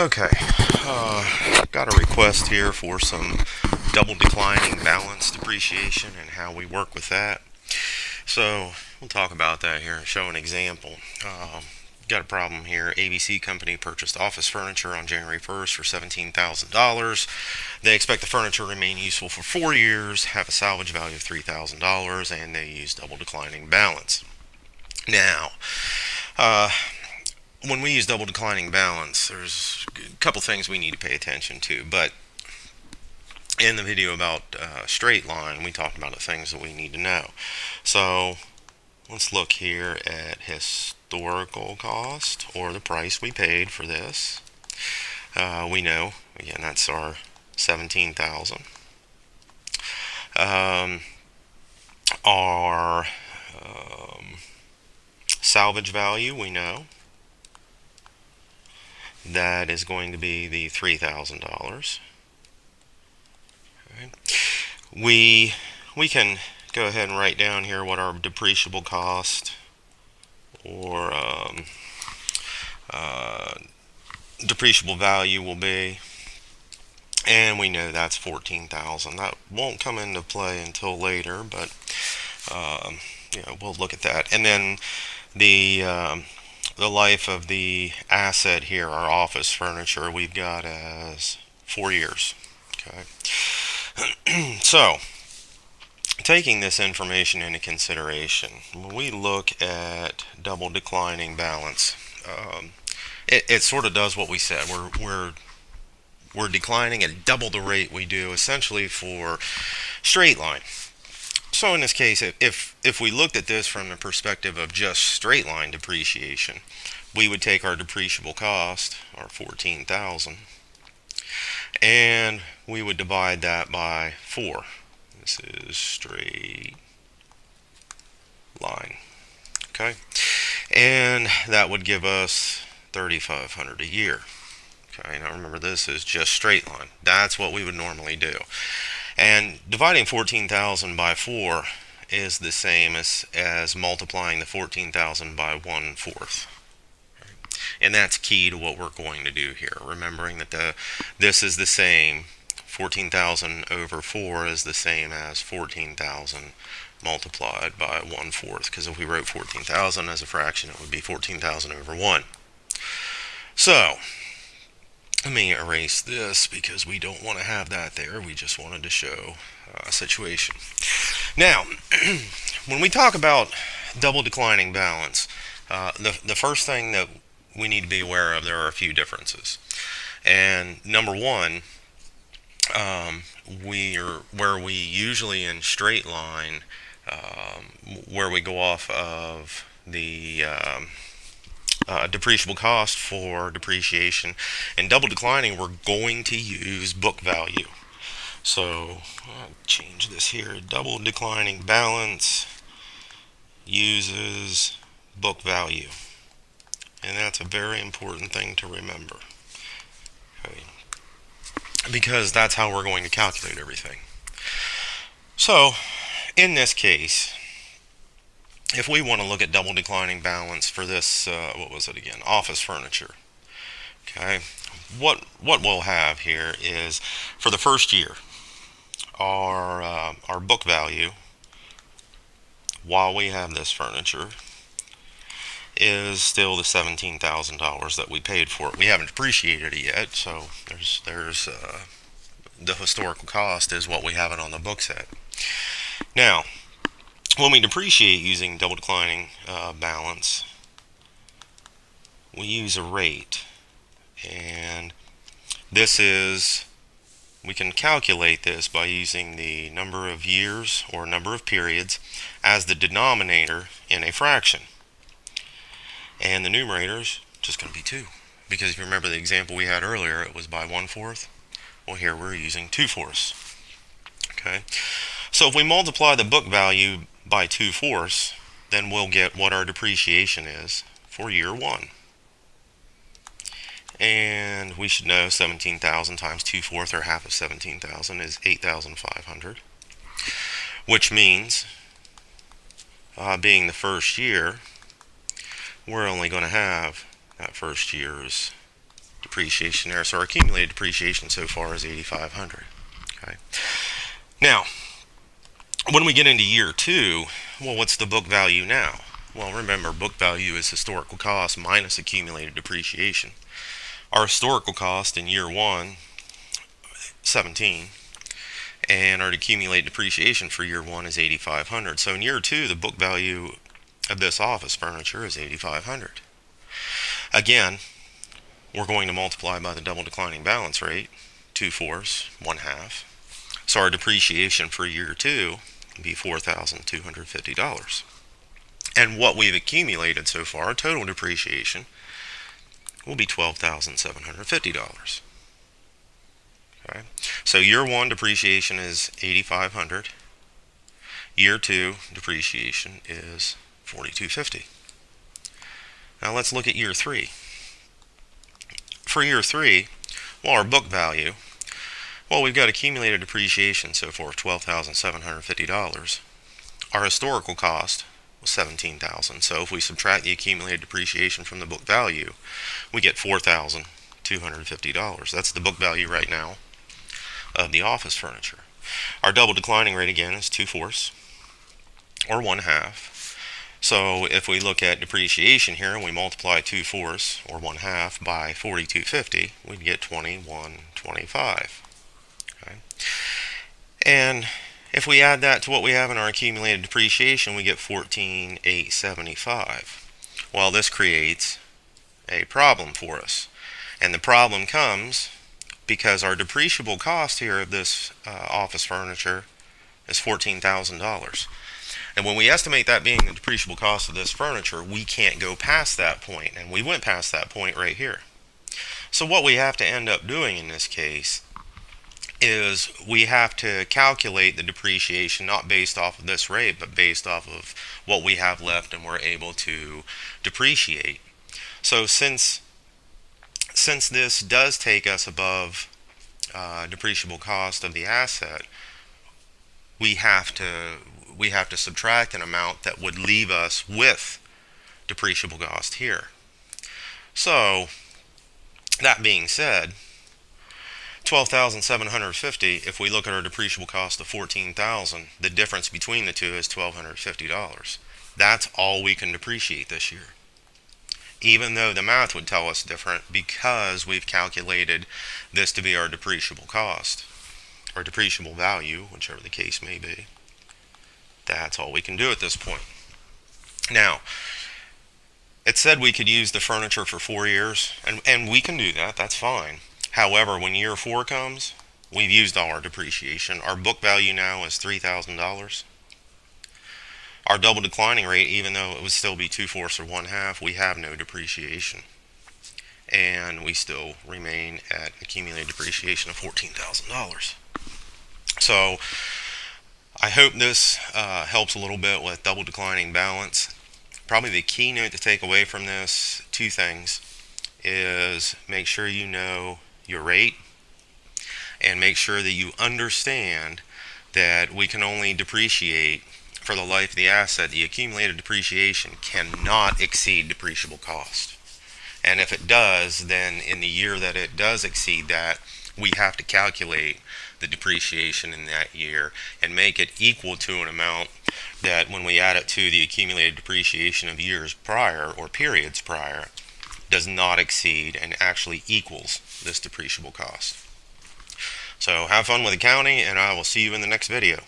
Okay, got a request here for some double declining balance depreciation and how we work with that. So we'll talk about that here and show an example. Got a problem here. ABC Company purchased office furniture on January 1st for $17,000. They expect the furniture to remain useful for 4 years, have a salvage value of $3,000, and they use double declining balance. Now, uh, when we use double declining balance, there's a couple things we need to pay attention to. But in the video about straight line, we talked about the things that we need to know. So let's look here at historical cost, or the price we paid for this. We know, again, that's our 17,000. Our salvage value, we know that is going to be the $3,000. Right. We can go ahead and write down here what our depreciable cost or depreciable value will be, and we know that's 14,000. That won't come into play until later, but we'll look at that. And then the life of the asset here, our office furniture, we've got as 4 years. Okay. So, taking this information into consideration, when we look at double declining balance, it sort of does what we said. We're declining at double the rate we do essentially for straight line. So in this case, if we looked at this from the perspective of just straight line depreciation, we would take our depreciable cost, our 14,000, and we would divide that by 4. This is straight line. Okay? And that would give us 3,500 a year. Okay, now remember, this is just straight line. That's what we would normally do. And dividing 14,000 by 4 is the same as multiplying the 14,000 by 1/4. And that's key to what we're going to do here. Remembering that this is the same, 14,000 over 4 is the same as 14,000 multiplied by 1/4. Because if we wrote 14,000 as a fraction, it would be 14,000 over 1. So, let me erase this because we don't want to have that there. We just wanted to show a situation. Now, when we talk about double declining balance, the first thing that we need to be aware of, there are a few differences. And number one, where we usually in straight line, where we go off of the depreciable cost for depreciation, and double declining, we're going to use book value. So I'll change this here. Double declining balance uses book value, and that's a very important thing to remember. Okay. Because that's how we're going to calculate everything. So in this case, if we want to look at double declining balance for this, what was it again? Office furniture. Okay. What we'll have here is, for the first year, our book value, while we have this furniture, is still the $17,000 that we paid for it. We haven't depreciated it yet, so there's the historical cost is what we have it on the book set. Now, when we depreciate using double declining balance, we use a rate, and we can calculate this by using the number of years or number of periods as the denominator in a fraction. And the numerator is just going to be 2. Because if you remember the example we had earlier, it was by 1/4. Well, here we're using 2/4. Okay. So if we multiply the book value by 2/4, then we'll get what our depreciation is for year 1. And we should know 17,000 times 2/4, or half of 17,000, is 8,500. Which means, being the first year, we're only going to have that first year's depreciation there. So our accumulated depreciation so far is 8,500. Okay. Now, when we get into year 2, well, what's the book value now? Well, remember, book value is historical cost minus accumulated depreciation. Our historical cost in year 1, 17, and our accumulated depreciation for year 1 is 8,500. So in year 2, the book value of this office furniture is 8,500. Again, we're going to multiply by the double declining balance rate, 2/4, 1/2. So our depreciation for year 2 will be $4,250. And what we've accumulated so far, total depreciation, will be $12,750. Okay. So year 1 depreciation is 8,500. Year 2 depreciation is 4,250. Now let's look at year 3. For year 3, well, our book value, well, we've got accumulated depreciation so far of $12,750. Our historical cost was $17,000. So if we subtract the accumulated depreciation from the book value, we get $4,250. That's the book value right now of the office furniture. Our double declining rate again is 2/4 or 1/2. So if we look at depreciation here and we multiply 2/4 or 1/2 by 4,250, we'd get 2125. Okay. And if we add that to what we have in our accumulated depreciation, we get 14,875. Well, this creates a problem for us. And the problem comes because our depreciable cost here of this office furniture is $14,000. And when we estimate that being the depreciable cost of this furniture, we can't go past that point. And we went past that point right here. So what we have to end up doing in this case is we have to calculate the depreciation not based off of this rate, but based off of what we have left and we're able to depreciate. So since this does take us above depreciable cost of the asset, we have to subtract an amount that would leave us with depreciable cost here. So that being said, $12,750, if we look at our depreciable cost of $14,000, the difference between the two is $1,250. That's all we can depreciate this year. Even though the math would tell us different, because we've calculated this to be our depreciable cost, or depreciable value, whichever the case may be. That's all we can do at this point. Now, it said we could use the furniture for 4 years, and we can do that, that's fine. However, when year 4 comes, we've used all our depreciation. Our book value now is $3,000. Our double declining rate, even though it would still be 2/4 or 1/2, we have no depreciation. And we still remain at accumulated depreciation of $14,000. So I hope this helps a little bit with double declining balance. Probably the keynote to take away from this, 2 things, is make sure you know your rate and make sure that you understand that we can only depreciate for the life of the asset. The accumulated depreciation cannot exceed depreciable cost. And if it does, then in the year that it does exceed that, we have to calculate the depreciation in that year and make it equal to an amount that when we add it to the accumulated depreciation of years prior or periods prior, does not exceed and actually equals this depreciable cost. So have fun with accounting, and I will see you in the next video.